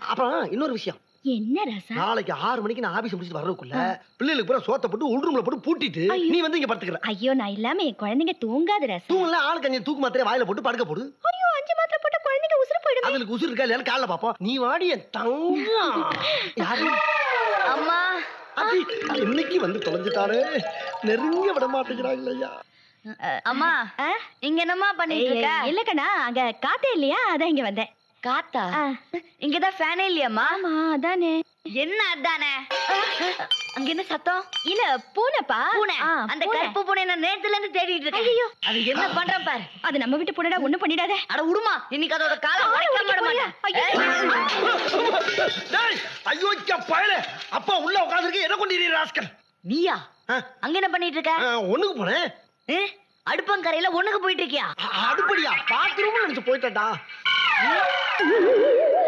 அப்புறம் இன்னொரு விஷயம். என்ன ராசா? நாளைக்கு 6 மணிக்கு நான் ஆபீஸ் முடிச்சிட்டு வர்றதுக்குள்ள பிள்ளைகளுக்கு பூரா சோத்த போட்டு உள்ரூம்ல போட்டு பூட்டிட்டு நீ வந்து இங்க படுத்துக்கற. ஐயோ நான் இல்லாம என் குழந்தைங்க தூங்காது ராசா. தூங்கல ஆளுக்கு அஞ்சு தூக்கு மாத்திரை வாயில போட்டு படுக்க போடு. ஐயோ 5 மாத்திரை போட்டு குழந்தைங்க உசுறு போயிடுமே. அதுக்கு உசுறு இருக்கா இல்லையா காலைல பாப்போம். நீ வாடி என் தங்கம். யாரு? அம்மா. அடி இன்னைக்கு வந்து தொலைஞ்சிட்டானே. நெருங்க விட மாட்டேங்கிறாங்கய்யா. அம்மா இங்க என்னம்மா பண்ணிட்டு இருக்க? இல்ல கண்ணா அங்க காத்தே இல்லையா அதான் இங்க வந்தேன். காத்தா? இங்கதான் ஃபேனே இல்லையாம்மா? ஆமா அதானே. என்ன அதானே? அங்க என்ன சத்தம்? இல்ல பூனைப்பா. பூனை. அந்த கருப்பு பூனை நான் நேத்துல இருந்து தேடிட்டு இருக்கேன். ஐயோ அது என்ன பண்றேன் பாரு. அது நம்ம வீட்டு பூனைடா ஒண்ணும் பண்ணிடாத. அட உடுமா இன்னைக்கு அதோட காலை உடைக்க விட மாட்டேன். டேய் ஐயோ பயலே. அப்பா உள்ள உட்கார்ந்திருக்க என்ன கொண்டிரீ ராஸ்கல்? நீயா? அங்க என்ன பண்ணிட்டு இருக்க? ஒண்ணுக்கு போறேன். அடுப்பங்கரையில ஒண்ணுக்கு போயிட்டு இருக்கியா? அடுப்படியா? பாத்ரூம்ல நினைச்சு போயிட்டடா.